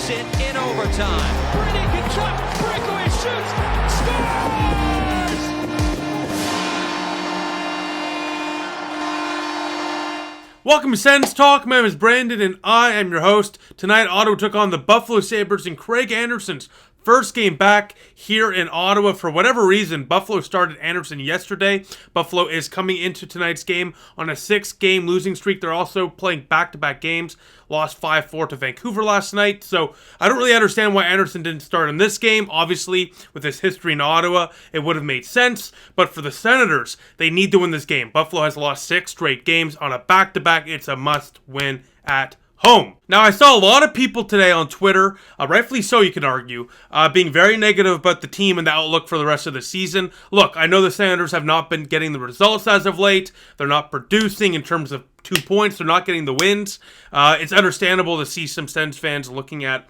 takes it in overtime. Brady can chop, breakaway shoots, scores! Welcome to Sens Talk. My name is Brandon and I am your host. Tonight, Ottawa took on the Buffalo Sabres in Craig Anderson's first game back here in Ottawa. For whatever reason, Buffalo started Anderson yesterday. Buffalo is coming into tonight's game on a 6-game losing streak. They're also playing back-to-back games. Lost 5-4 to Vancouver last night. So I don't really understand why Anderson didn't start in this game. Obviously, with his history in Ottawa, it would have made sense. But for the Senators, they need to win this game. Buffalo has lost 6 straight games on a back-to-back. It's a must-win at home. Now, I saw a lot of people today on Twitter, rightfully so you could argue, being very negative about the team and the outlook for the rest of the season. Look, I know the Senators have not been getting the results as of late. They're not producing in terms of 2 points. They're not getting the wins. It's understandable to see some Sens fans looking at,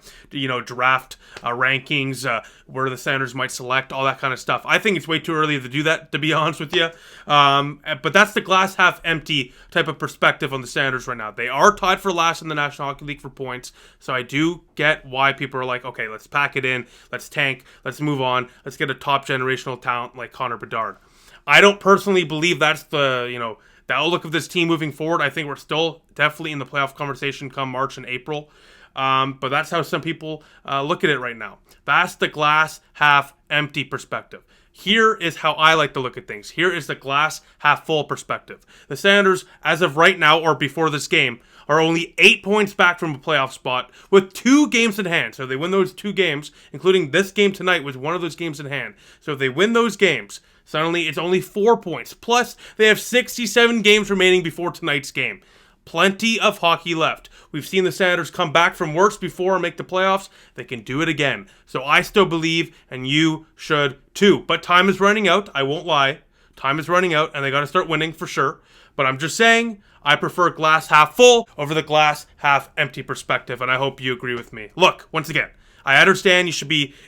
draft rankings, where the Senators might select, all that kind of stuff. I think it's way too early to do that, to be honest with you. But that's the glass half empty type of perspective on the Senators right now. They are tied for last in the National Hockey League for points, so I do get why people are like, okay, let's pack it in, let's tank, let's move on, let's get a top generational talent like Connor Bedard. I don't personally believe that's the outlook of this team moving forward. I think we're still definitely in the playoff conversation come March and April. But that's how some people look at it right now. That's the glass half empty perspective. Here is how I like to look at things. Here is the glass half full perspective. The Senators, as of right now or before this game, are only 8 points back from a playoff spot with 2 games in hand. So if they win those 2 games, including this game tonight was one of those games in hand. So if they win those games, suddenly it's only 4 points. Plus, they have 67 games remaining before tonight's game. Plenty of hockey left. We've seen the Senators come back from worse before and make the playoffs. They can do it again. So I still believe, and you should too. But time is running out. I won't lie. Time is running out, and they got to start winning for sure. But I'm just saying, I prefer glass half full over the glass half empty perspective, and I hope you agree with me. Look, once again, I understand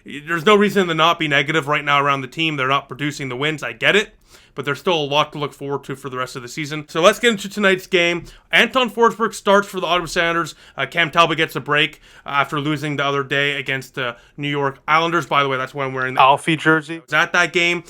there's no reason to not be negative right now around the team. They're not producing the wins. I get it. But there's still a lot to look forward to for the rest of the season. So let's get into tonight's game. Anton Forsberg starts for the Ottawa Senators. Cam Talbot gets a break after losing the other day against the New York Islanders. By the way, that's why I'm wearing the Alfie jersey. I was at that game.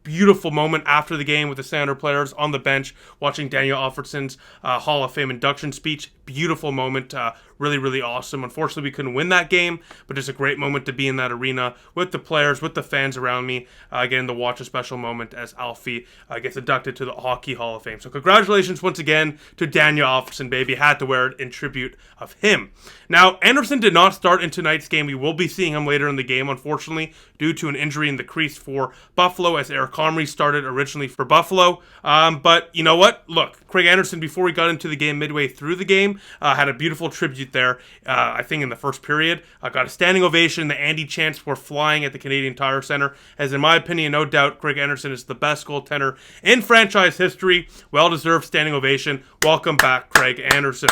Beautiful moment after the game with the Senator players on the bench watching Daniel Alfredsson's Hall of Fame induction speech. Beautiful moment. Really, really awesome. Unfortunately, we couldn't win that game, but just a great moment to be in that arena with the players, with the fans around me, getting to watch a special moment as Alfie gets inducted to the Hockey Hall of Fame. So congratulations once again to Daniel Alfredsson, baby. Had to wear it in tribute of him. Now, Anderson did not start in tonight's game. We will be seeing him later in the game, unfortunately, due to an injury in the crease for Buffalo, as Eric Comrie started originally for Buffalo. But you know what? Look, Craig Anderson, before he got into the game midway through the game, had a beautiful tribute there, I think in the first period. Got a standing ovation. The Andy chants were flying at the Canadian Tire Center, as in my opinion, no doubt, Craig Anderson is the best goaltender in franchise history. Well-deserved standing ovation. Welcome back, Craig Anderson.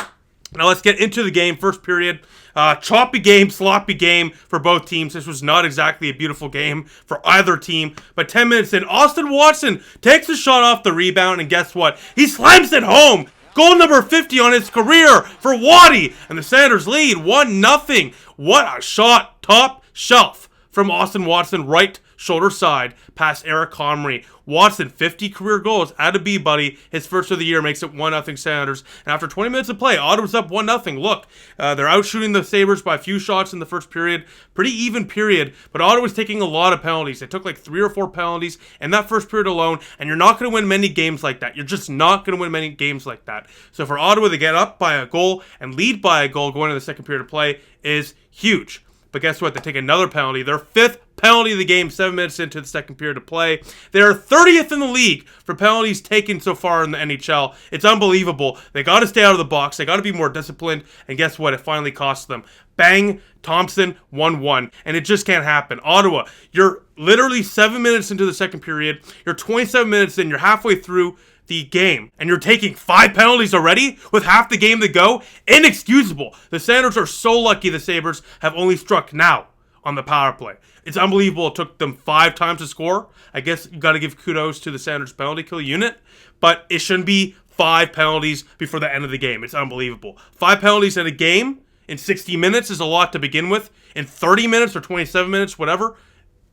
Now let's get into the game. First period, choppy game, sloppy game for both teams. This was not exactly a beautiful game for either team. But 10 minutes in, Austin Watson takes a shot off the rebound, and guess what? He slams it home. Goal number 50 on his career for Waddy, and the Senators lead 1-0. What a shot, top shelf from Austin Watson, right shoulder side, past Eric Comrie. Watson, 50 career goals. Atta B, buddy. His first of the year makes it 1-0 Senators. And after 20 minutes of play, Ottawa's up 1-0. Look, they're out shooting the Sabres by a few shots in the first period. Pretty even period, but Ottawa's taking a lot of penalties. They took like 3 or 4 penalties in that first period alone, and you're not going to win many games like that. You're just not going to win many games like that. So for Ottawa to get up by a goal and lead by a goal going into the second period of play is huge. But guess what? They take another penalty. Their 5th penalty of the game, 7 minutes into the second period of play. They're 30th in the league for penalties taken so far in the NHL. It's unbelievable. They got to stay out of the box. They got to be more disciplined. And guess what? It finally cost them. Bang, Thompson, 1-1. And it just can't happen. Ottawa, you're literally 7 minutes into the second period. You're 27 minutes in. You're halfway through the game, and you're taking 5 penalties already with half the game to go? Inexcusable. The Senators are so lucky the Sabres have only struck now on the power play. It's unbelievable it took them 5 times to score. I guess you got to give kudos to the Senators penalty kill unit, but it shouldn't be 5 penalties before the end of the game. It's unbelievable. 5 penalties in a game in 60 minutes is a lot to begin with. In 30 minutes or 27 minutes, whatever,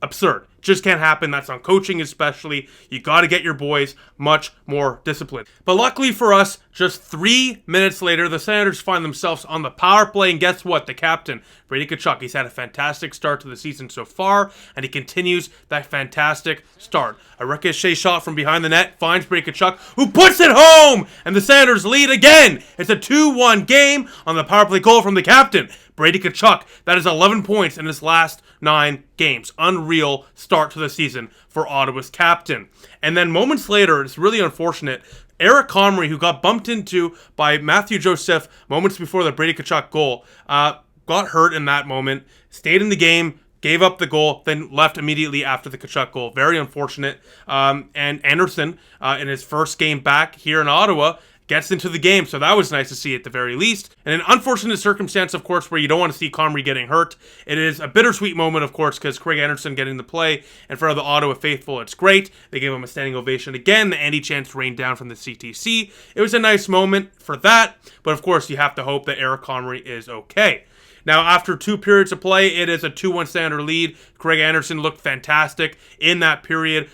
absurd. Just can't happen. That's on coaching especially. You got to get your boys much more disciplined. But luckily for us, just 3 minutes later, the Senators find themselves on the power play. And guess what? The captain, Brady Tkachuk, he's had a fantastic start to the season so far, and he continues that fantastic start. A ricochet shot from behind the net finds Brady Tkachuk, who puts it home, and the Senators lead again. It's a 2-1 game on the power play goal from the captain, Brady Tkachuk. That is 11 points in his last 9 games. Unreal start to the season for Ottawa's captain. And then moments later, it's really unfortunate, Eric Comrie, who got bumped into by Matthew Joseph moments before the Brady Tkachuk goal, got hurt in that moment, stayed in the game, gave up the goal, then left immediately after the Tkachuk goal. Very unfortunate. And Anderson, in his first game back here in Ottawa, gets into the game, so that was nice to see at the very least. And an unfortunate circumstance, of course, where you don't want to see Comrie getting hurt. It is a bittersweet moment, of course, because Craig Anderson getting the play in front of the Ottawa faithful. It's great. They gave him a standing ovation again. The Andy chants rained down from the CTC. It was a nice moment for that, but of course, you have to hope that Eric Comrie is okay. Now, after 2 periods of play, it is a 2-1 Senator lead. Craig Anderson looked fantastic in that period.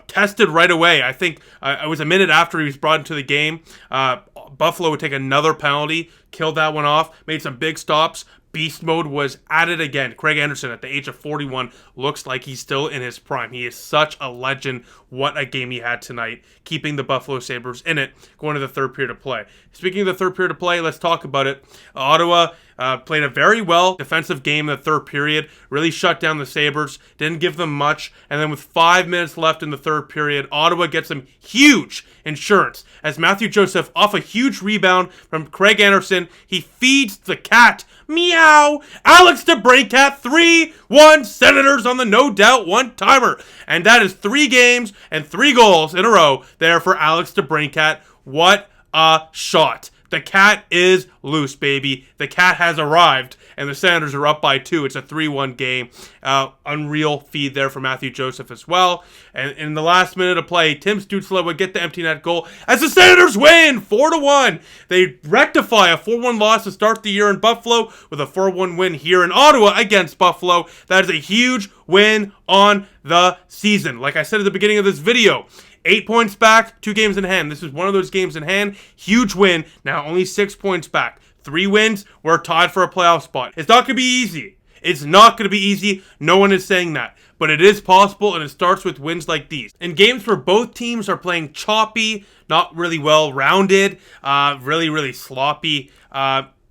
Tested right away. I think it was a minute after he was brought into the game. Buffalo would take another penalty, killed that one off, made some big stops. Beast mode was at it again. Craig Anderson, at the age of 41, looks like he's still in his prime. He is such a legend. What a game he had tonight, keeping the Buffalo Sabres in it, going to the third period of play. Speaking of the third period of play, let's talk about it. Ottawa played a very well defensive game in the third period, really shut down the Sabres, didn't give them much, and then with 5 minutes left in the third period, Ottawa gets some huge insurance as Matthew Joseph, off a huge rebound from Craig Anderson, he feeds the cat. Meow! Alex DeBrincat, 3-1 Senators on the no doubt one-timer. And that is 3 games and 3 goals in a row there for Alex DeBrincat. What a shot. The cat is loose, baby. The cat has arrived, and the Senators are up by 2. It's a 3-1 game. Unreal feed there for Matthew Joseph as well. And in the last minute of play, Tim Stützle would get the empty net goal as the Senators win 4-1. They rectify a 4-1 loss to start the year in Buffalo with a 4-1 win here in Ottawa against Buffalo. That is a huge win on the season. Like I said at the beginning of this video, 8 points back, 2 games in hand. This is one of those games in hand. Huge win. Now only 6 points back. 3 wins. We're tied for a playoff spot. It's not going to be easy. It's not going to be easy. No one is saying that. But it is possible, and it starts with wins like these. In games where both teams are playing choppy, not really well-rounded, really sloppy,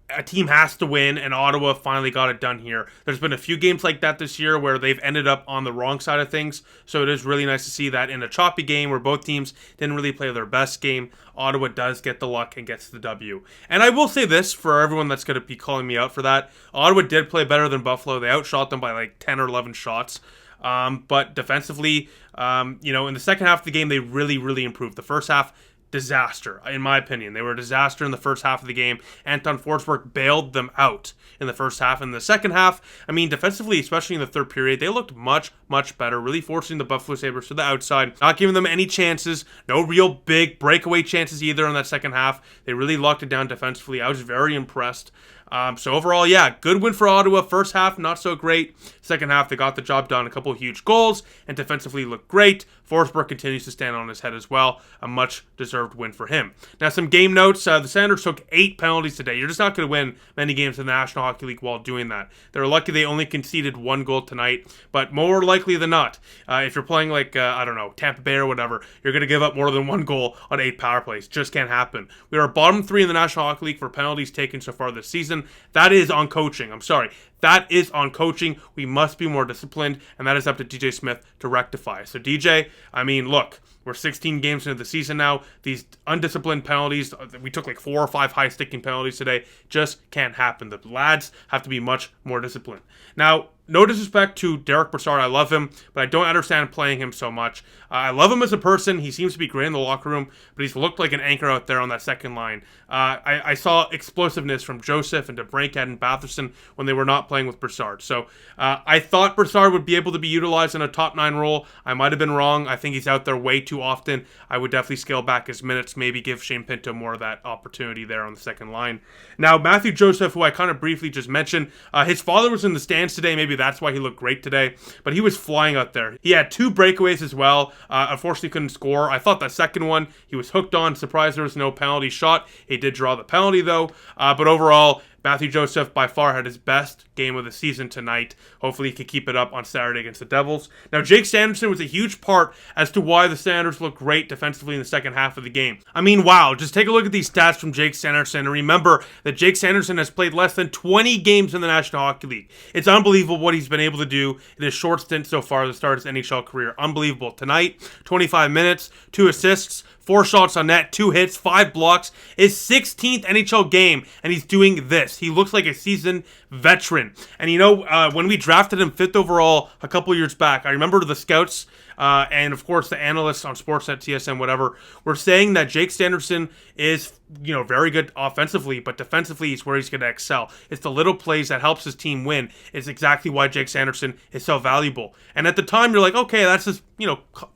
a team has to win, and Ottawa finally got it done here. There's been a few games like that this year where they've ended up on the wrong side of things, so it is really nice to see that in a choppy game where both teams didn't really play their best game, Ottawa does get the luck and gets the W. And I will say this for everyone that's going to be calling me out for that, Ottawa did play better than Buffalo. They outshot them by like 10 or 11 shots. But defensively, in the second half of the game, they really improved. The first half, disaster, in my opinion. They were a disaster in the first half of the game. Anton Forsberg bailed them out in the first half. In the second half, defensively, especially in the third period, they looked much better, really forcing the Buffalo Sabres to the outside, not giving them any chances, no real big breakaway chances either in that second half. They really locked it down defensively. I was very impressed. So overall, yeah, good win for Ottawa. First half, not so great. Second half, they got the job done. A couple of huge goals, and defensively looked great. Forsberg continues to stand on his head as well. A much-deserved win for him. Now, some game notes. The Senators took 8 penalties today. You're just not going to win many games in the National Hockey League while doing that. They're lucky they only conceded 1 goal tonight, but more likely than not, if you're playing like, Tampa Bay or whatever, you're going to give up more than 1 goal on 8 power plays. Just can't happen. We are bottom 3 in the National Hockey League for penalties taken so far this season. That is on coaching. I'm sorry. That is on coaching. We must be more disciplined, and that is up to DJ Smith to rectify. So DJ, look, we're 16 games into the season now. These undisciplined penalties, we took like 4 or 5 high-sticking penalties today, just can't happen. The lads have to be much more disciplined. Now, no disrespect to Derek Brassard, I love him, but I don't understand playing him so much. I love him as a person. He seems to be great in the locker room, but he's looked like an anchor out there on that second line. I saw explosiveness from Joseph and DeBrincat and Batherson when they were not playing with Brassard. So I thought Brassard would be able to be utilized in a top 9 role. I might have been wrong. I think he's out there way too often. I would definitely scale back his minutes, maybe give Shane Pinto more of that opportunity there on the second line. Now, Matthew Joseph, who I kind of briefly just mentioned, his father was in the stands today. Maybe that's why he looked great today, but he was flying out there. He had 2 breakaways as well. Unfortunately, couldn't score. I thought that second one he was hooked on. Surprised there was no penalty shot. He did draw the penalty though, but overall, Matthew Joseph by far had his best game of the season tonight. Hopefully he can keep it up on Saturday against the Devils. Now, Jake Sanderson was a huge part as to why the Sanders looked great defensively in the second half of the game. I mean, wow, just take a look at these stats from Jake Sanderson and remember that Jake Sanderson has played less than 20 games in the National Hockey League. It's unbelievable what he's been able to do in his short stint so far at the start of his NHL career. Unbelievable. Tonight, 25 minutes, 2 assists, 4 shots on net, 2 hits, 5 blocks. His 16th NHL game, and he's doing this. He looks like a seasoned veteran. And you know, when we drafted him 5th overall a couple years back, I remember the scouts and of course the analysts on Sportsnet, TSN, whatever, were saying that Jake Sanderson is, very good offensively, but defensively is where he's going to excel. It's the little plays that helps his team win. It's exactly why Jake Sanderson is so valuable. And at the time, you're like, okay, that's just,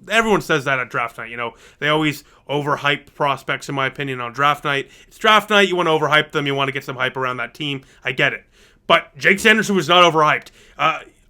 everyone says that at draft night. They always overhype prospects, in my opinion, on draft night. It's draft night. You want to overhype them. You want to get some hype around that team. I get it. But Jake Sanderson was not overhyped.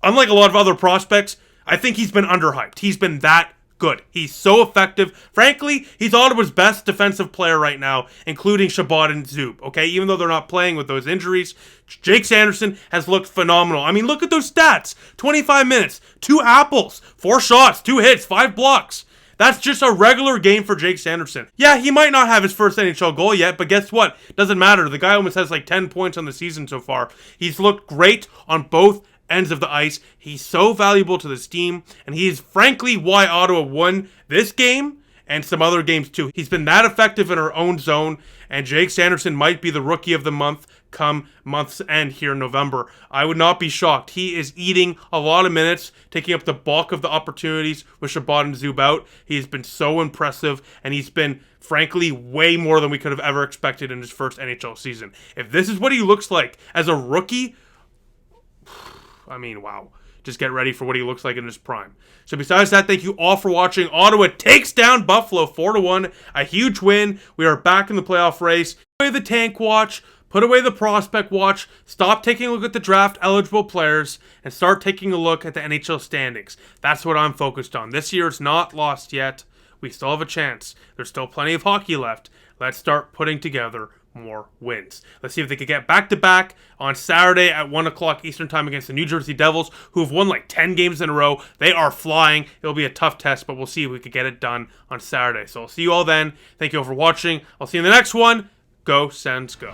Unlike a lot of other prospects, I think he's been underhyped. He's been that good. He's so effective. Frankly, he's Ottawa's best defensive player right now, including Chabot and Zub. Okay, even though they're not playing with those injuries, Jake Sanderson has looked phenomenal. I mean, look at those stats. 25 minutes, 2 apples, 4 shots, 2 hits, 5 blocks. That's just a regular game for Jake Sanderson. Yeah, he might not have his first NHL goal yet, but guess what? Doesn't matter. The guy almost has like 10 points on the season so far. He's looked great on both ends of the ice. He's so valuable to this team, and he is frankly why Ottawa won this game and some other games too. He's been that effective in our own zone, and Jake Sanderson might be the rookie of the month come month's end here in November. I would not be shocked. He is eating a lot of minutes, taking up the bulk of the opportunities with Chabot and Zub out. He's been so impressive, and he's been, frankly, way more than we could have ever expected in his first NHL season. If this is what he looks like as a rookie, I mean, wow. Just get ready for what he looks like in his prime. So besides that, thank you all for watching. Ottawa takes down Buffalo 4-1. A huge win. We are back in the playoff race. Put away the tank watch. Put away the prospect watch. Stop taking a look at the draft eligible players and start taking a look at the NHL standings. That's what I'm focused on. This year is not lost yet. We still have a chance. There's still plenty of hockey left. Let's start putting together more wins. Let's see if they could get back-to-back on Saturday at 1 o'clock Eastern Time against the New Jersey Devils, who have won like 10 games in a row. They are flying. It'll be a tough test, but we'll see if we could get it done on Saturday. So I'll see you all then. Thank you all for watching. I'll see you in the next one. Go Sens, go.